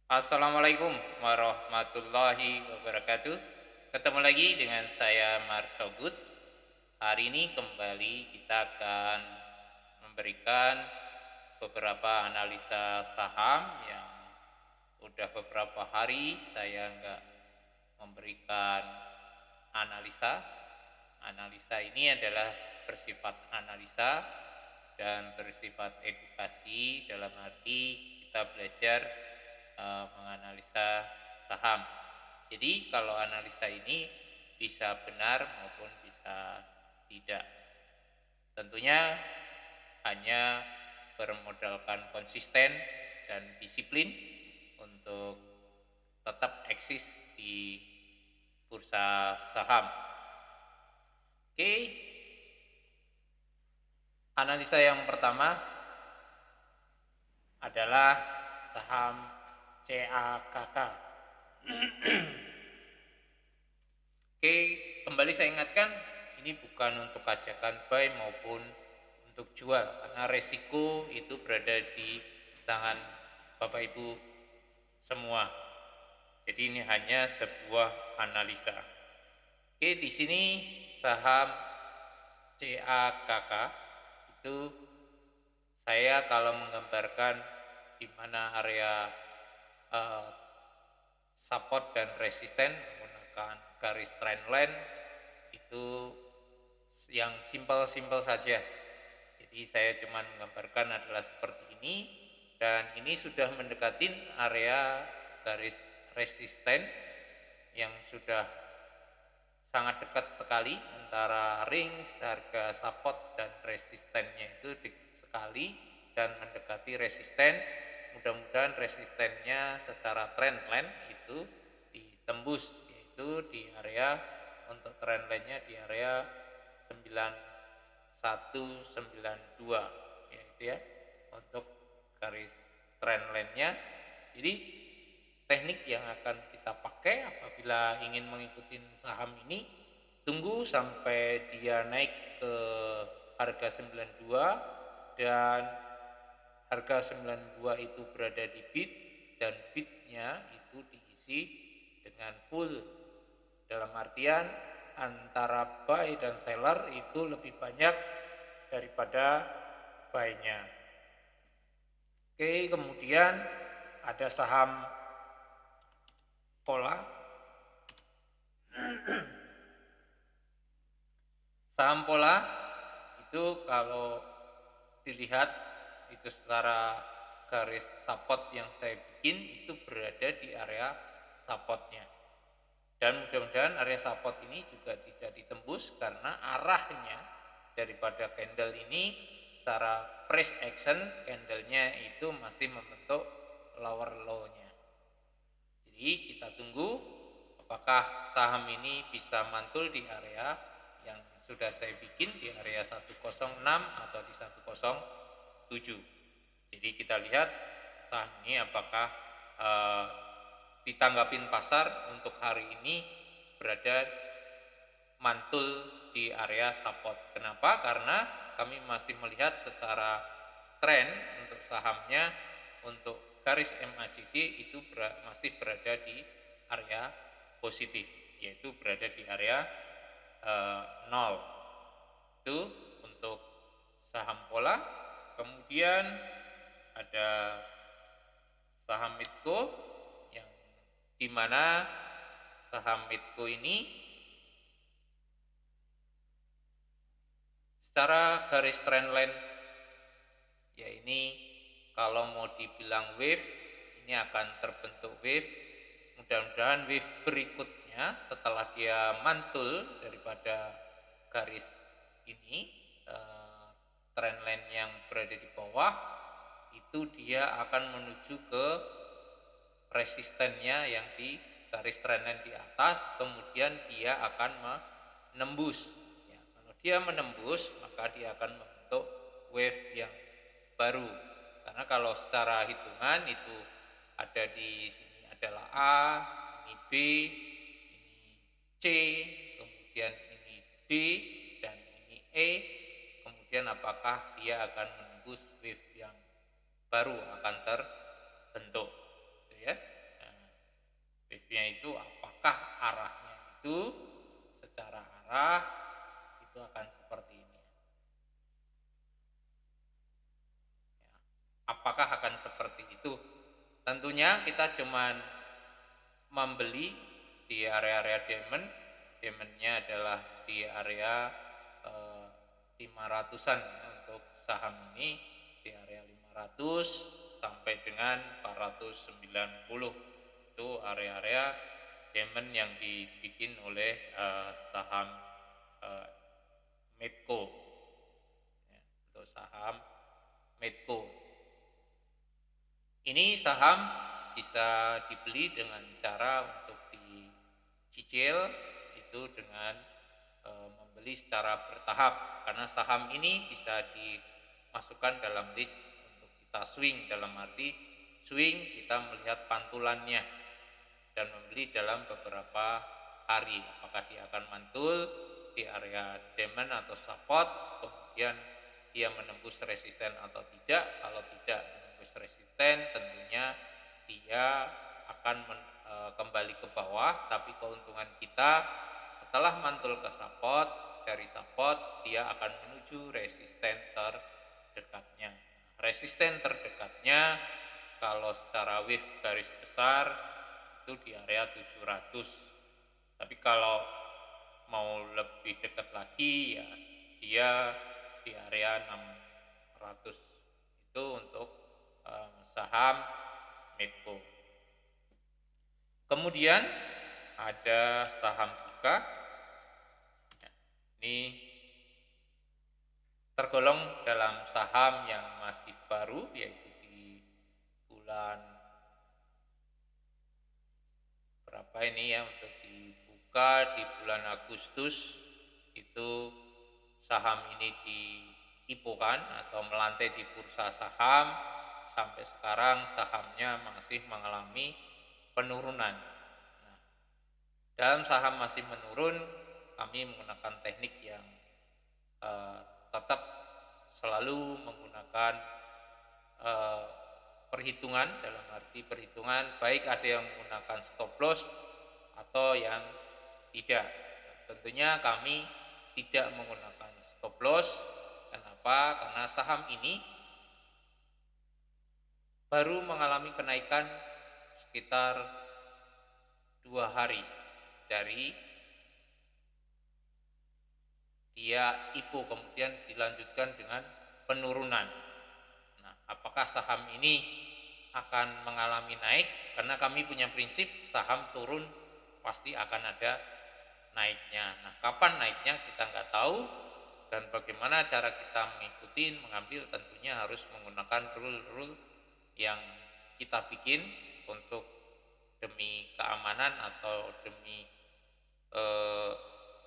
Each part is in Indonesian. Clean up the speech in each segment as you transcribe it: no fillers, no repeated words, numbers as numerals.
Assalamualaikum warahmatullahi wabarakatuh. Ketemu lagi dengan saya Marsobut. Hari ini kembali kita akan memberikan beberapa analisa saham yang udah beberapa hari saya nggak memberikan analisa. Analisa ini adalah bersifat analisa dan bersifat edukasi dalam arti kita belajar menganalisa saham. Jadi kalau analisa ini bisa benar maupun bisa tidak. Tentunya hanya bermodalkan konsisten dan disiplin untuk tetap eksis di bursa saham. Oke, analisa yang pertama adalah saham CAKK. Oke, kembali saya ingatkan, ini bukan untuk ajakan buy maupun untuk jual, karena resiko itu berada di tangan Bapak Ibu semua. Jadi ini hanya sebuah analisa. Oke, di sini saham CAKK itu saya kalau menggambarkan di mana area support dan resisten menggunakan garis trendline itu yang simpel-simpel saja. Jadi saya cuma menggambarkan adalah seperti ini, dan ini sudah mendekatin area garis resisten yang sudah sangat dekat sekali antara range harga support dan resistennya itu dekat sekali dan mendekati resisten. Mudah-mudahan resistennya secara trendline itu ditembus, yaitu di area untuk trendline-nya di area 9192, yaitu ya untuk garis trendline-nya. Jadi teknik yang akan kita pakai apabila ingin mengikuti saham ini, tunggu sampai dia naik ke harga 92 dan harga 92 itu berada di bid dan bidnya itu diisi dengan full, dalam artian antara buy dan seller itu lebih banyak daripada buy-nya. Oke, kemudian ada saham pola. Saham pola itu kalau dilihat itu secara garis support yang saya bikin itu berada di area supportnya, dan mudah-mudahan area support ini juga tidak ditembus karena arahnya daripada candle ini secara price action candlenya itu masih membentuk lower low-nya. Jadi kita tunggu apakah saham ini bisa mantul di area yang sudah saya bikin di area 106 atau di 107. Jadi kita lihat saham ini apakah ditanggapin pasar untuk hari ini berada mantul di area support. Kenapa? Karena kami masih melihat secara tren untuk sahamnya, untuk garis MACD itu masih berada di area positif, yaitu berada di area 0. Itu untuk saham pola. Kemudian ada saham Midco, yang dimana saham Midco ini secara garis trendline ya ini kalau mau dibilang wave, ini akan terbentuk wave. Mudah-mudahan wave berikutnya setelah dia mantul daripada garis ini, trendline yang berada di bawah itu dia akan menuju ke resistennya yang di garis trendline di atas, kemudian dia akan menembus. Ya, kalau dia menembus maka dia akan membentuk wave yang baru. Karena kalau secara hitungan itu ada di sini adalah A, ini B, ini C, kemudian ini D, dan ini E. Kemudian apakah dia akan menembus wave yang baru akan terbentuk, gitu ya. itu secara arah itu akan seperti ini. Ya, apakah akan seperti itu? Tentunya kita cuman membeli di area-area diamond. Diamondnya adalah di area 500-an ya, untuk saham ini di area 500 sampai dengan 490. Itu area-area diamond yang dibikin oleh saham Medco ya, untuk saham Medco. Ini saham bisa dibeli dengan cara untuk dicicil itu dengan membeli secara bertahap, karena saham ini bisa dimasukkan dalam list untuk kita swing. Dalam arti swing kita melihat pantulannya dan membeli dalam beberapa hari, apakah dia akan mantul di area diamond atau support, kemudian dia menembus resisten atau tidak. Kalau tidak menembus resisten, tentunya dia akan kembali ke bawah, tapi keuntungan kita setelah mantul ke support, dari support dia akan menuju resisten terdekatnya. Resisten terdekatnya kalau secara wave garis besar itu di area 700. Tapi kalau mau lebih dekat lagi ya dia di area 600. Itu untuk saham Medco. Kemudian ada saham buka. Ini tergolong dalam saham yang masih baru, yaitu di bulan berapa ini ya, untuk dibuka di bulan Agustus. Itu saham ini diipokan atau melantai di bursa saham. Sampai sekarang sahamnya masih mengalami penurunan. Nah, dalam saham masih menurun, kami menggunakan teknik yang tetap selalu menggunakan perhitungan. Dalam arti perhitungan, baik ada yang menggunakan stop loss atau yang tidak. Tentunya kami tidak menggunakan stop loss. Kenapa? Karena saham ini baru mengalami kenaikan sekitar 2 hari dari dia IPO, kemudian dilanjutkan dengan penurunan. Nah, apakah saham ini akan mengalami naik? Karena kami punya prinsip saham turun pasti akan ada naiknya. Nah, kapan naiknya kita nggak tahu, dan bagaimana cara kita mengikuti, mengambil, tentunya harus menggunakan rule-rule yang kita bikin untuk demi keamanan atau demi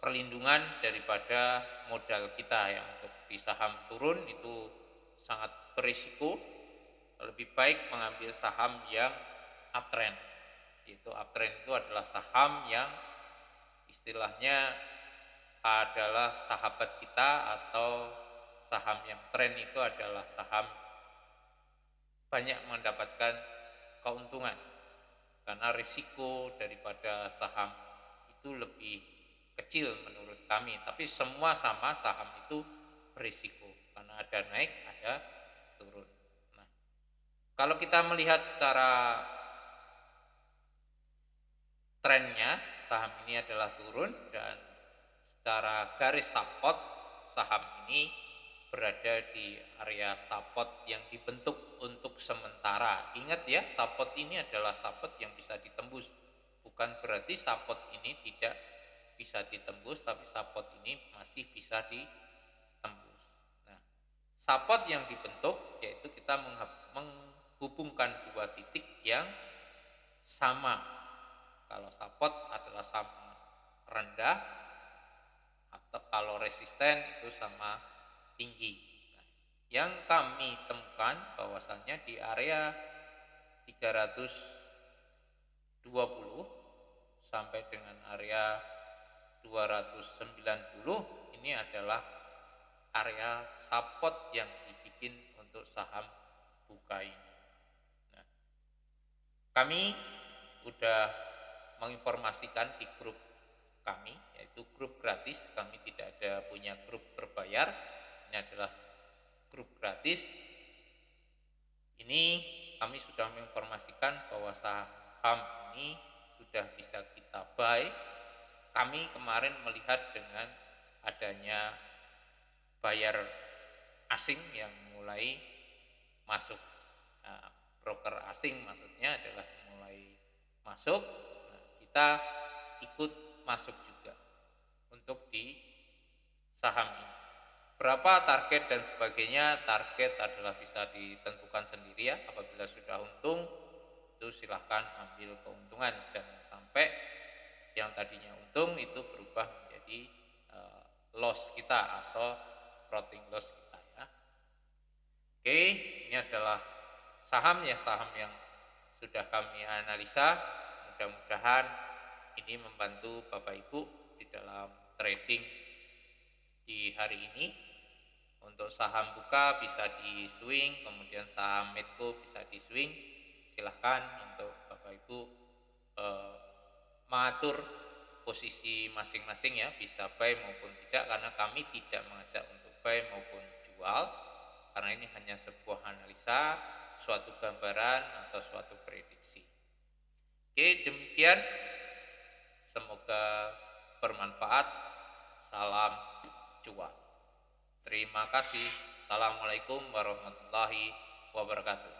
perlindungan daripada modal kita. Yang untuk di saham turun itu sangat berisiko. Lebih baik mengambil saham yang uptrend. Yaitu uptrend itu adalah saham yang istilahnya adalah sahabat kita, atau saham yang tren itu adalah saham banyak mendapatkan keuntungan, karena risiko daripada saham itu lebih kecil menurut kami. Tapi semua sama, saham itu berisiko karena ada naik ada turun. Nah, kalau kita melihat secara trennya, saham ini adalah turun, dan secara garis support saham ini berada di area support yang dibentuk untuk sementara. Ingat ya, support ini adalah support yang bisa ditembus. Bukan berarti support ini tidak bisa ditembus, tapi support ini masih bisa ditembus. Nah, support yang dibentuk yaitu kita menghubungkan dua titik yang sama. Kalau support adalah sama rendah, atau kalau resisten itu sama tinggi. Nah, yang kami temukan bahwasannya di area 320 sampai dengan area 290 ini adalah area support yang dibikin untuk saham buka ini. Nah, kami sudah menginformasikan di grup kami, yaitu grup gratis. Kami tidak ada punya grup berbayar. Ini adalah grup gratis. Ini kami sudah menginformasikan bahwa saham ini sudah bisa kita buy. Kami kemarin melihat dengan adanya buyer asing yang mulai masuk. Nah, broker asing maksudnya adalah mulai masuk. Nah, kita ikut masuk juga untuk di saham ini. Berapa target dan sebagainya, target adalah bisa ditentukan sendiri ya. Apabila sudah untung, itu silahkan ambil keuntungan. Jangan sampai yang tadinya untung itu berubah menjadi loss kita atau floating loss kita ya. Oke, ini adalah saham yang sudah kami analisa. Mudah-mudahan ini membantu Bapak Ibu di dalam trading di hari ini. Untuk saham buka bisa di swing, kemudian saham Medco bisa di swing. Silahkan untuk Bapak Ibu mengatur posisi masing-masing ya, bisa buy maupun tidak, karena kami tidak mengajak untuk buy maupun jual, karena ini hanya sebuah analisa, suatu gambaran atau suatu prediksi. Oke, demikian. Semoga bermanfaat. Salam cuan. Terima kasih. Assalamualaikum warahmatullahi wabarakatuh.